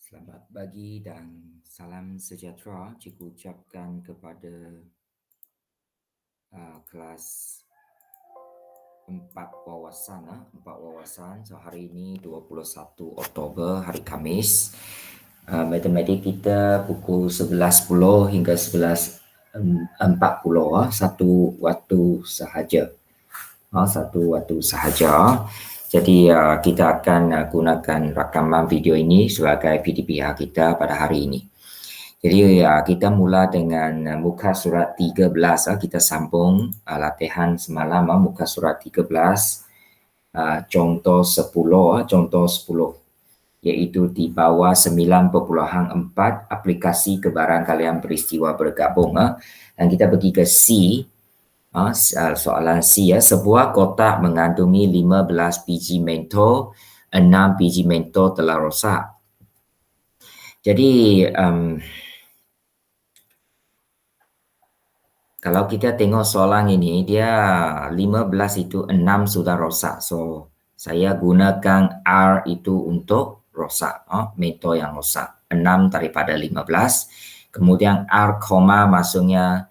Selamat pagi dan salam sejahtera cikgu ucapkan kepada kelas 4 wawasan. 4 wawasan. So hari ini 21 Oktober, hari Khamis. Matematik kita pukul 11.10 hingga 11.40. Satu waktu sahaja. Satu waktu sahaja. Jadi kita akan gunakan rakaman video ini sebagai PDPR kita pada hari ini. Jadi kita mula dengan muka surat 13. Kita sambung latihan semalam muka surat 13. Contoh 10. Contoh 10. Iaitu di bawah 9.4 aplikasi kebarangkalian peristiwa bergabung. Dan kita pergi ke C. Soalan C, sebuah kotak mengandungi 15 biji mentol, 6 biji mentol telah rosak. Jadi kalau kita tengok soalan ini, dia 15 itu 6 sudah rosak. So saya gunakan R itu untuk rosak, mentol yang rosak. 6 daripada 15. Kemudian R, maksudnya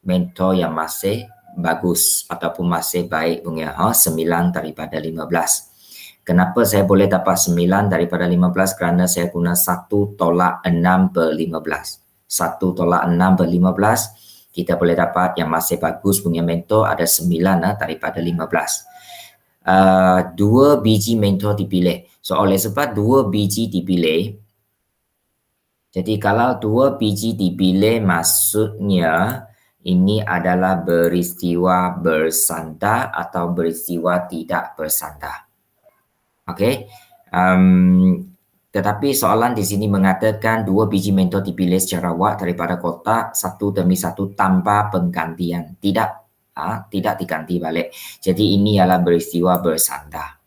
mentol yang masih bagus ataupun masih baik punya, 9 daripada 15. Kenapa saya boleh dapat 9 daripada 15? Kerana saya guna 1 tolak 6 per 15. 1 tolak 6 per 15, kita boleh dapat yang masih bagus punya mentol ada 9 daripada 15. 2 biji mentol dipilih. So oleh sebab 2 biji dipilih, jadi kalau 2 biji dipilih maksudnya ini adalah peristiwa bersandar atau peristiwa tidak bersandar. Okey. Tetapi soalan di sini mengatakan 2 biji mentol dipilih secara wak daripada kotak satu demi satu tanpa penggantian. Tidak diganti balik. Jadi ini adalah peristiwa bersandar.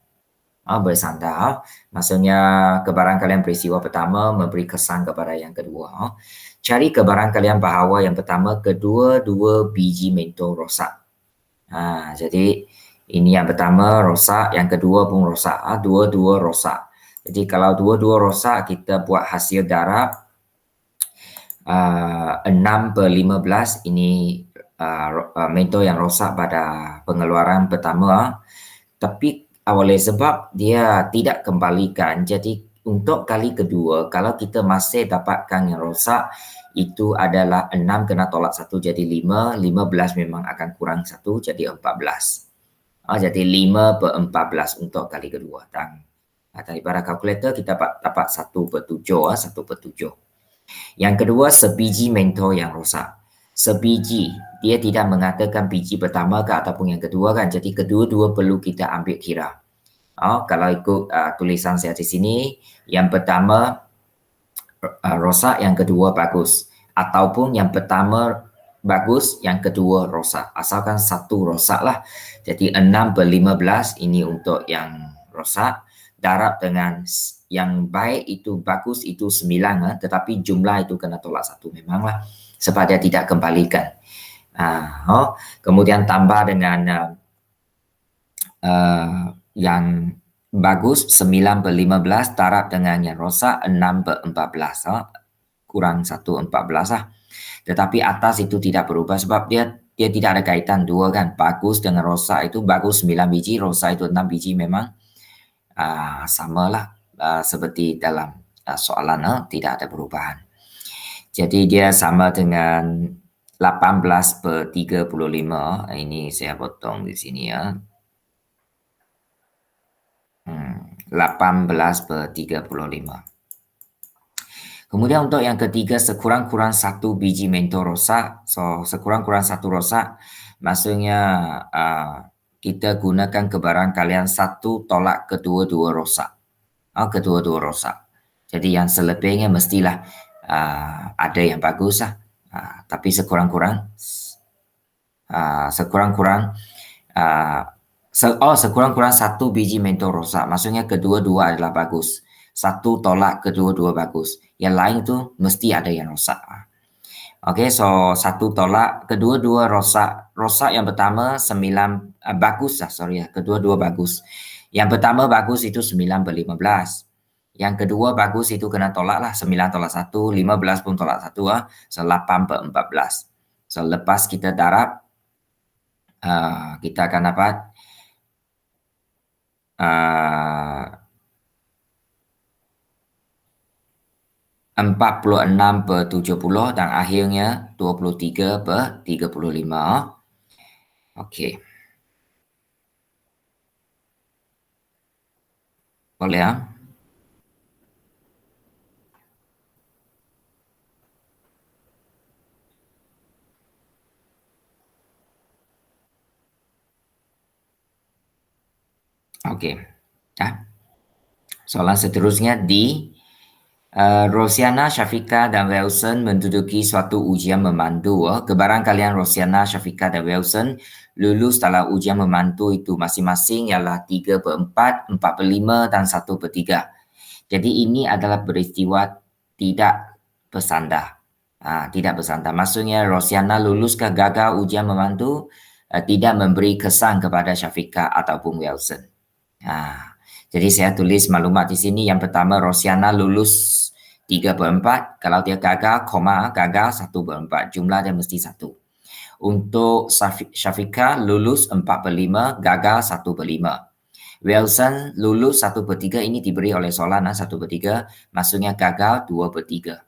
Bersandar, maksudnya kebarangkalian peristiwa pertama memberi kesan kepada yang kedua. Cari kebarangkalian bahawa yang pertama kedua-dua biji mentol rosak. Jadi ini yang pertama rosak, yang kedua pun rosak. Dua-dua rosak. Jadi kalau dua-dua rosak, kita buat hasil darab 6 per 15. Ini mentol yang rosak pada pengeluaran pertama. Tapi oleh sebab dia tidak kembalikan, jadi untuk kali kedua, kalau kita masih dapatkan yang rosak, itu adalah 6 kena tolak 1 jadi 5, 15 memang akan kurang 1 jadi 14. Jadi 5 per 14 untuk kali kedua. Dan daripada kalkulator kita dapat 1 per 7. 1 per 7. Yang kedua, sebiji mentol yang rosak. Sebiji, dia tidak mengatakan biji pertama ke ataupun yang kedua kan. Jadi kedua-dua perlu kita ambil kira. Kalau ikut tulisan saya di sini, yang pertama rosak, yang kedua bagus. Ataupun yang pertama bagus, yang kedua rosak. Asalkan satu rosak lah. Jadi 6 per 15 ini untuk yang rosak. Darab dengan yang baik itu bagus itu 9, tetapi jumlah itu kena tolak 1 memanglah sebab dia tidak kembalikan. Kemudian tambah dengan yang bagus 9 per 15 darab dengan yang rosak 6 per 14, kurang 1 14 lah. Tetapi atas itu tidak berubah sebab dia tidak ada kaitan dua kan. Bagus dengan rosak itu bagus 9 biji, rosak itu 6 biji memang samalah seperti dalam soalan, tidak ada perubahan. Jadi dia sama dengan 18 per 35. Ini saya potong di sini ya. 18 per 35. Kemudian untuk yang ketiga, sekurang-kurang 1 biji mentol rosak. So sekurang-kurang 1 rosak, maksudnya kita gunakan kebarangkalian 1 tolak kedua-dua rosak. Kedua-dua rosak. Jadi yang selebihnya mestilah ada yang bagus lah. Tapi sekurang-kurang sekurang-kurang 1 biji mentol rosak. Maksudnya kedua-dua adalah bagus. 1 tolak kedua-dua bagus. Yang lain itu mesti ada yang rosak. Okey, so 1 tolak kedua-dua rosak. Rosak yang pertama 9 bagus lah, kedua-dua bagus. Yang pertama bagus itu 9 per 15. Yang kedua bagus itu kena tolak lah. 9 tolak 1, 15 pun tolak 1. So 8 per 14. So lepas kita darab, kita akan dapat 46 per 70 dan akhirnya 23 per 35. Okey. Boleh ya? Okey. Soalan seterusnya di Rosiana, Syafiqah dan Wilson menduduki suatu ujian memandu. Kebarangkalian Rosiana, Syafiqah dan Wilson lulus dalam ujian memandu itu masing-masing ialah 3 per 4, 4 per 5 dan 1 per 3. Jadi ini adalah peristiwa tidak bersandar. Tidak bersandar. Maksudnya Rosiana lulus ke gagal ujian memandu tidak memberi kesan kepada Syafiqah ataupun Wilson. Jadi saya tulis maklumat di sini. Yang pertama, Rosiana lulus 3 per 4. Kalau dia gagal, gagal 1 per 4. Jumlah dia mesti 1. Untuk Syafiqah lulus 4 per 5, gagal 1 per 5. Wilson lulus 1 per 3. Ini diberi oleh soalan 1 per 3. Maksudnya gagal 2 per 3.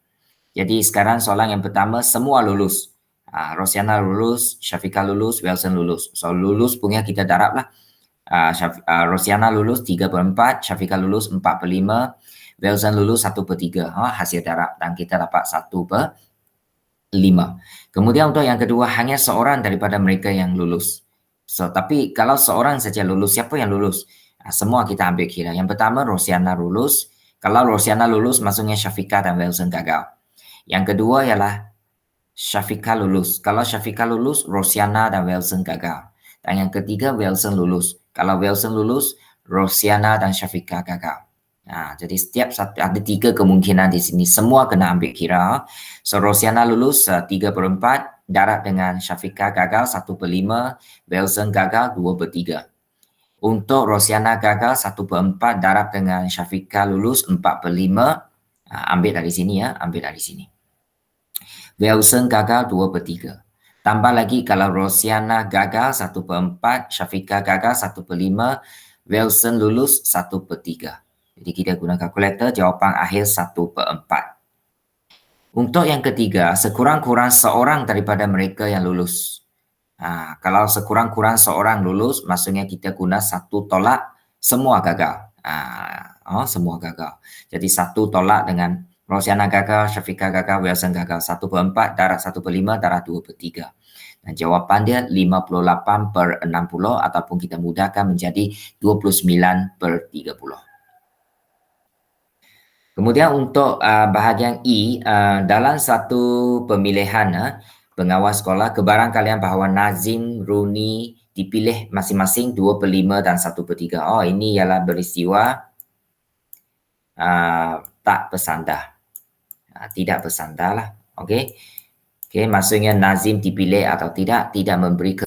Jadi sekarang soalan yang pertama, semua lulus. Rosiana lulus, Syafiqah lulus, Wilson lulus. So lulus punya kita darab lah. Rosiana lulus 3 per 4, Syafiqah lulus 4 per 5, Wilson lulus 1 per 3. Hasil darab dan kita dapat 1 per 5. Kemudian untuk yang kedua, hanya seorang daripada mereka yang lulus. So, tapi kalau seorang saja lulus, siapa yang lulus? Semua kita ambil kira. Yang pertama, Rosiana lulus. Kalau Rosiana lulus, maksudnya Syafiqah dan Wilson gagal. Yang kedua ialah Syafiqah lulus. Kalau Syafiqah lulus, Rosiana dan Wilson gagal. Dan yang ketiga, Wilson lulus. Kalau Wilson lulus, Rosiana dan Syafiqah gagal. Jadi setiap satu ada 3 kemungkinan di sini. Semua kena ambil kira. So Rosiana lulus 3 per 4, darab dengan Syafiqah gagal 1 per 5, Wilson gagal 2 per 3. Untuk Rosiana gagal 1 per 4, darab dengan Syafiqah lulus 4 per 5. Ambil dari sini ya, ambil dari sini. Wilson gagal 2 per 3. Tambah lagi kalau Rosiana gagal 1 per 4, Syafiqah gagal 1 per 5, Wilson lulus 1 per 3. Jadi kita guna kalkulator, jawapan akhir 1 per 4. Untuk yang ketiga, sekurang-kurang seorang daripada mereka yang lulus. Kalau sekurang-kurang seorang lulus, maksudnya kita guna 1 tolak, semua gagal. Semua gagal. Jadi 1 tolak dengan Rosiana gagal, Syafiqah gagal, Wilson gagal. 1 per 4, darab 1 per 5, darab 2 per 3. Dan jawapan dia 58 per 60 ataupun kita mudahkan menjadi 29 per 30. Kemudian untuk bahagian E, dalam satu pemilihan pengawas sekolah, kebarangkalian bahawa Nazim, Runi dipilih masing-masing 2 per 5 dan 1 per 3. Ini ialah peristiwa tak bersandar. Tidak bersandar lah. Okey, maksudnya Nazim dipilih atau tidak memberi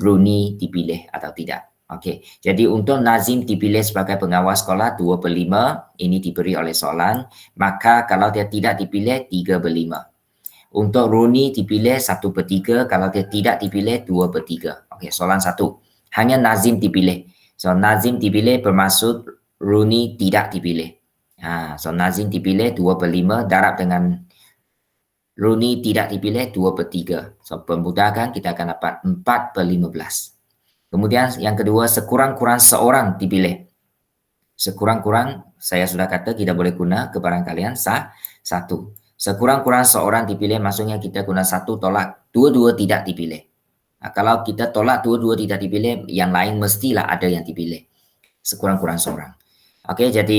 Runi dipilih atau tidak. Okey, jadi untuk Nazim dipilih sebagai pengawas sekolah 2 per 5, ini diberi oleh soalan. Maka kalau dia tidak dipilih 3 per 5. Untuk Runi dipilih 1 per 3, kalau dia tidak dipilih 2 per 3. Okey, soalan 1. Hanya Nazim dipilih. So Nazim dipilih bermaksud Runi tidak dipilih. So Nazim dipilih 2 per 5, darab dengan Runi tidak dipilih 2 per 3. So pemudahkan kita akan dapat 4 per 15. Kemudian yang kedua, sekurang-kurang seorang dipilih. Sekurang-kurang, saya sudah kata kita boleh guna kebarangkalian 1. Sekurang-kurang seorang dipilih, maksudnya kita guna 1 tolak, 2 tidak dipilih. Kalau kita tolak 2 tidak dipilih, yang lain mestilah ada yang dipilih. Sekurang-kurang seorang. Okey, jadi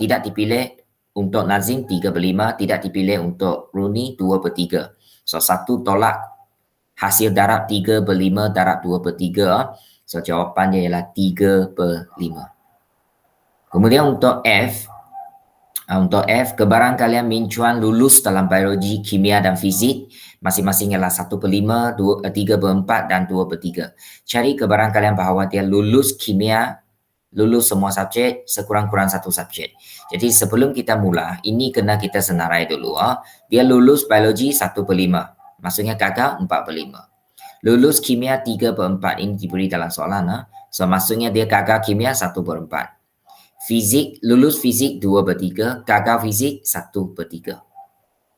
tidak dipilih untuk Nazim 3 per 5, tidak dipilih untuk Runi 2 per 3. So 1 tolak, hasil darab 3 per 5 darab 2 per 3. So jawapannya ialah 3 per 5. Kemudian untuk F, kebarangkalian Min Chuan lulus dalam biologi, kimia dan fizik masing-masing ialah 1 per 5, 3 per 4 dan 2 per 3. Cari kebarangkalian bahawa dia lulus kimia lulus semua subjek, sekurang-kurang satu subjek. Jadi sebelum kita mula, ini kena kita senarai dulu. Dia lulus biologi 1/5. Maksudnya gagal 4/5. Lulus kimia 3/4. Ini diberi dalam soalan. So maksudnya dia gagal kimia 1/4. Fizik, lulus fizik 2/3. Gagal fizik 1/3.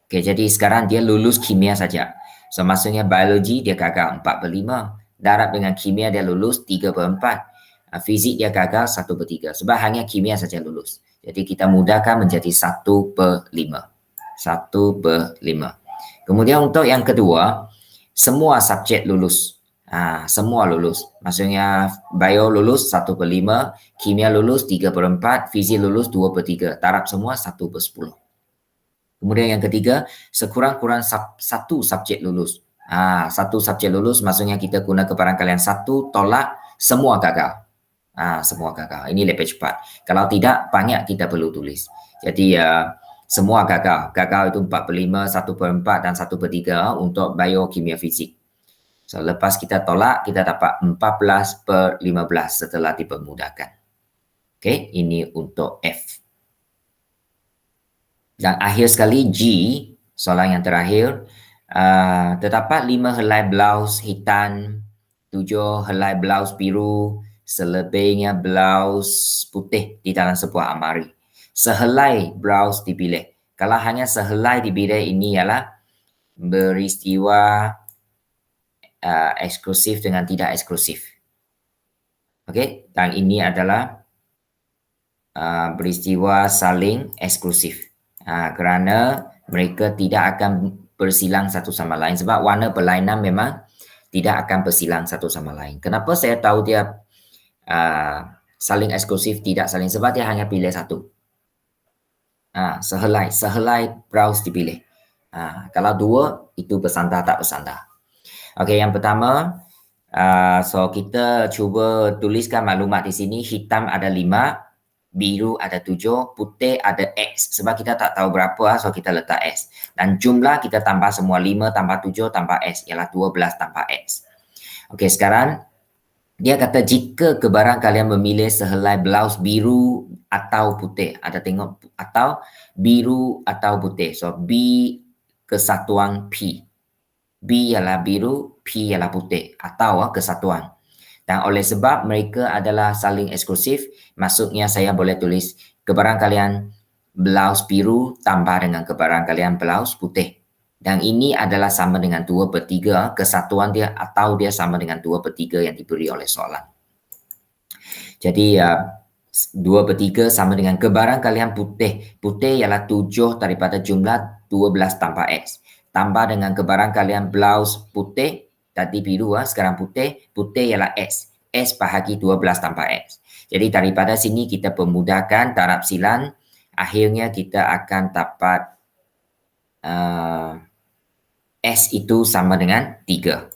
Okay, jadi sekarang dia lulus kimia saja. So maksudnya biologi dia gagal 4/5. Darat dengan kimia dia lulus 3/4. Fizik dia gagal 1/3. Sebab hanya kimia saja lulus. Jadi kita mudahkan menjadi 1/5. 1/5. Kemudian untuk yang kedua, semua subjek lulus. Semua lulus. Maksudnya bio lulus 1/5, kimia lulus 3/4, fizik lulus 2/3. Taraf semua 1/10. Kemudian yang ketiga, sekurang-kurang satu subjek lulus. Satu subjek lulus maksudnya kita guna kebarangkalian satu tolak semua gagal. Semua gagal. Ini lebih cepat. Kalau tidak, banyak kita perlu tulis. Jadi semua gagal. Gagal itu 4/5, 1/4 dan 1/3 untuk biokimia fisik. So lepas kita tolak, kita dapat 14/15 setelah dipermudahkan. Okey, ini untuk F. Dan akhir sekali G, soalan yang terakhir, terdapat 5 helai blaus hitam, 7 helai blaus biru, selebihnya blaus putih di dalam sebuah almari. Sehelai blaus dipilih. Kalau hanya sehelai dipilih, ini ialah beristiwa eksklusif dengan tidak eksklusif. Okey, dan ini adalah peristiwa saling eksklusif. Kerana mereka tidak akan bersilang satu sama lain sebab warna berlainan memang tidak akan bersilang satu sama lain. Kenapa saya tahu dia saling eksklusif, tidak saling, sebab dia hanya pilih satu. Sehelai browse dipilih. Kalau dua, itu bersandar tak bersandar. Okey, yang pertama, so kita cuba tuliskan maklumat di sini. Hitam ada 5, biru ada 7, putih ada X. Sebab kita tak tahu berapa, so kita letak X. Dan jumlah kita tambah semua 5 tambah 7 tambah X, ialah 12 tambah X. Okey, sekarang dia kata jika kebarang kalian memilih sehelai blaus biru atau putih. Ada tengok atau biru atau putih. So B kesatuan P. B ialah biru, P ialah putih atau kesatuan. Dan oleh sebab mereka adalah saling eksklusif, maksudnya saya boleh tulis kebarang kalian blaus biru tambah dengan kebarang kalian blaus putih. Dan ini adalah sama dengan 2/3 kesatuan dia atau dia sama dengan 2/3 yang diberi oleh soalan. Jadi 2/3 sama dengan kebarang kalian putih. Putih ialah 7 daripada jumlah 12 tanpa X. Tambah dengan kebarang kalian blaus putih, tadi biru sekarang putih. Putih ialah X. X bahagi 12 tanpa X. Jadi daripada sini kita permudahkan taraf silan. Akhirnya kita akan dapat S itu sama dengan 3.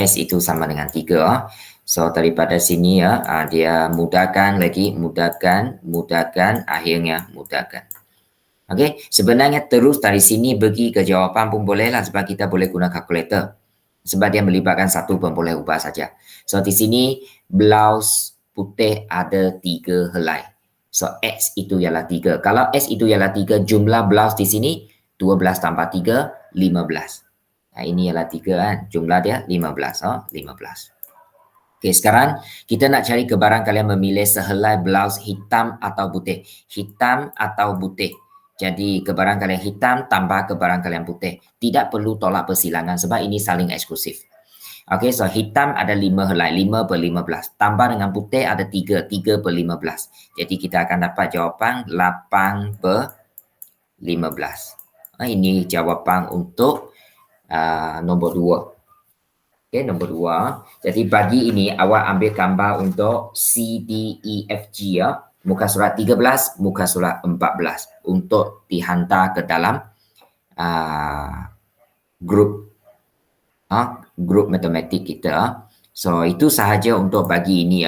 S itu sama dengan 3. So daripada sini dia mudahkan lagi, mudahkan, akhirnya mudahkan. Okey, sebenarnya terus dari sini pergi ke jawapan pun boleh lah sebab kita boleh guna kalkulator. Sebab dia melibatkan satu pun boleh ubah saja. So di sini blaus putih ada 3 helai. So X itu ialah 3. Kalau X itu ialah 3, jumlah blaus di sini 12 tambah 3, 15. Ini ialah 3 kan. Jumlah dia 15. 15. Okey, sekarang kita nak cari kebarang kalian memilih sehelai blaus hitam atau putih. Hitam atau putih. Jadi kebarang kalian hitam tambah kebarang kalian putih. Tidak perlu tolak persilangan sebab ini saling eksklusif. Okey, so hitam ada 5 helai, 5/15. Tambah dengan putih ada 3, 3/15. Jadi kita akan dapat jawapan 8/15. Ini jawapan untuk nombor 2. Okey, nombor 2. Jadi bagi ini awak ambil gambar untuk C, D, E, F, G muka surat 13, muka surat 14 untuk dihantar ke dalam grup matematik kita. So itu sahaja untuk bagi ini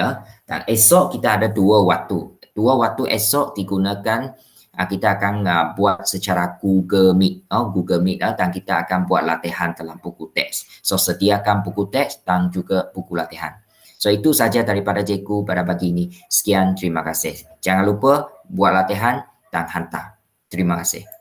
Dan esok kita ada 2 waktu. 2 waktu esok digunakan kita akan buat secara Google Meet. Google Meet dan kita akan buat latihan dalam buku teks. So sediakan buku teks dan juga buku latihan. So itu saja daripada cikgu pada pagi ini. Sekian, terima kasih. Jangan lupa buat latihan dan hantar. Terima kasih.